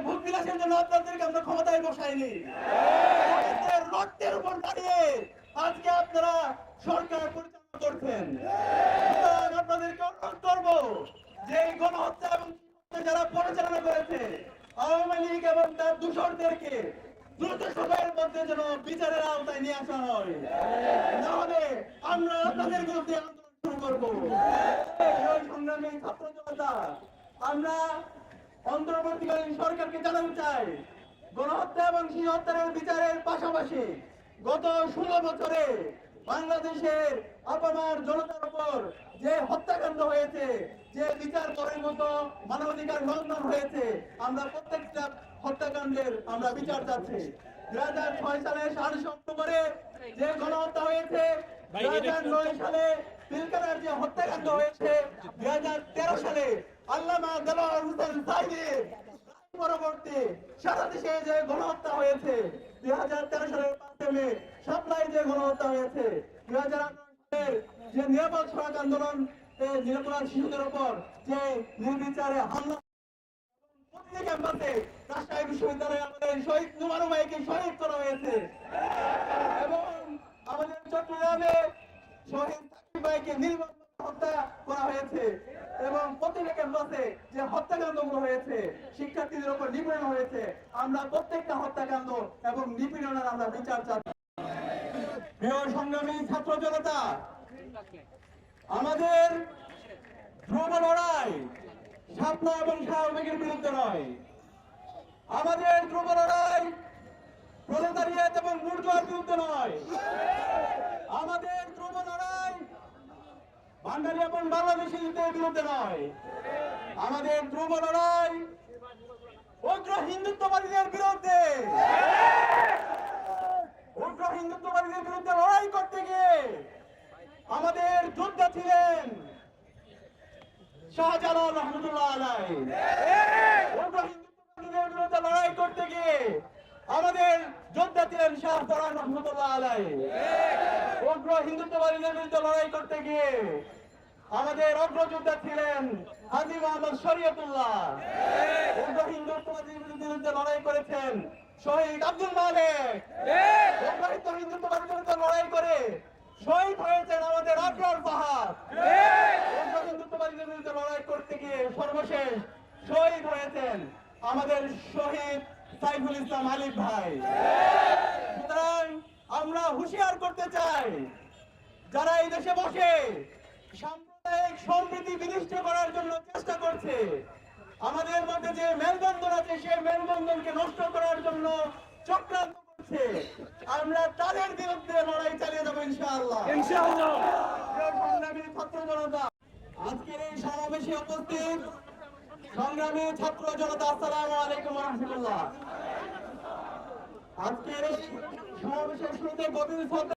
Vote বিলাসের জন্য আপনাদেরকে আমরা ক্ষমতায় বসাইনি। রক্তের উপর দাঁড়িয়ে আজকে আপনারা সরকার পরিচালনা করছেন। আপনাদেরকে অনুরোধ করবো যে গণহত্যা এবং যারা পরিচালনা করেছে আওয়ামী লীগ এবং তার দূষরদেরকে দ্রুত সময়ের মধ্যে যেন বিচারের আওতায় নিয়ে আসা হয়, নাহলে আমরা আপনাদের বিরুদ্ধে আন্দোলন শুরু করবো। সংগ্রামী ছাত্র জনতা, আমরা অন্তর্বর্তীকালীন সরকারকে জানাতে চাই, গণহত্যা এবং শিশু হত্যার বিচারের পাশাপাশি গত 16 বছরে বাংলাদেশের আপামার জনতার উপর যে হত্যাকাণ্ড হয়েছে, যে বিচার করার মতো মানবাধিকার লঙ্ঘন হয়েছে, আমরা প্রত্যেকটা হত্যাকাণ্ডের আমরা বিচার চাচ্ছি। 2006 সালে 27 অক্টোবরে যে গণহত্যা হয়েছে, 2009 সালে পিলখানার যে হত্যাকাণ্ড হয়েছে, 2013 সালে আল্লামা দেলোয়ার হোসেন সাঈদীর পরবর্তী সারা দেশে যে গণহত্যা হয়েছে, 2013 সালের 5 মে সাপ্লাই যে গণহত্যা হয়েছে, 2018 সালের যে নিরাপদ সড়ক আন্দোলন নিরাপরাধ শিশুদের উপর যে নির্বিচারে হামলা, প্রতিটি ক্যাম্পাসে রাজশাহী বিশ্ববিদ্যালয়ে আমাদের শহীদ নুমানু ভাইকে শহীদ করা হয়েছে এবং আমাদের চট্টগ্রামে শহীদ সাকিব ভাইকে নির্মম হত্যা করা হয়েছে এবং প্রতিটি ক্যাম্পাসে যে হত্যাকাণ্ডগুলো হয়েছে, শিক্ষার্থীদের উপর নিপীড়ন হয়েছে, আমরা প্রত্যেকটা হত্যাকাণ্ড এবং নিপীড়নের আমরা বিচার চাচ্ছি। প্রিয় সংগ্রামী ছাত্র জনতা, আমাদের ধ্রুব লড়াই শাপলা এবং শাহবাগের বিরুদ্ধে নয়, আমাদের ধ্রুব লড়াই প্রলেতারিয়েত এবং বুর্জোয়ার বিরুদ্ধে নয়, আমাদের ধ্রুব লড়াই বাঙালি এবং বাংলাদেশিদের বিরুদ্ধে নয়, আমাদের ধ্রুব লড়াই উগ্র হিন্দুত্ববাদীদের বিরুদ্ধে। উগ্র হিন্দুত্ববাদীদের বিরুদ্ধে লড়াই করতে গিয়ে আমাদের যোদ্ধা ছিলেন শাহজালাল রহমতুল্লাহ আলাইহি। উগ্র হিন্দুত্ববাদীদের বিরুদ্ধে লড়াই করতে গিয়ে আমাদের যোদ্ধা ছিলেন শাহ পরান রহমতুল্লাহ আলাইহি। উগ্র হিন্দুত্ববাদীদের বিরুদ্ধে লড়াই করতে গিয়ে আমাদের অগ্রযোদ্ধা ছিলেন হাজী মোহাম্মদ শরীয়তুল্লাহ। উগ্র হিন্দুত্ববাদীদের বিরুদ্ধে লড়াই করেছেন শহীদ আব্দুল মালেক। উগ্র হিন্দুত্ববাদীদের বিরুদ্ধে লড়াই করে শহীদ হয়েছেন আমাদের আবরার ফাহাদ। উগ্র হিন্দুত্ববাদীদের বিরুদ্ধে লড়াই করতে গিয়ে সর্বশেষ শহীদ হয়েছেন আমাদের শহীদ সাইফুল ইসলাম আলিফ ভাই। সুতরাং আমরা হুঁশিয়ার করতে চাই, যারা এই দেশে বসে সাম্প্রদায়িক সম্প্রীতি বিনষ্ট করার জন্য চেষ্টা করছে, আমাদের মধ্যে যে মেলবন্ধন আছে সেই মেলবন্ধনকে নষ্ট করার জন্য চক্রান্ত করছে, আমরা তাদের বিরুদ্ধে লড়াই চালিয়ে যাবো ইনশাআল্লাহ। সংগ্রামী ছাত্র জনতা, আজকের এই সমাবেশে উপস্থিত সংগ্রামী ছাত্র জনতা, আসসালামু আলাইকুম ওয়া রাহমাতুল্লাহ। আজকের এই সমাবেশের শুরুতে গভীর শ্রদ্ধা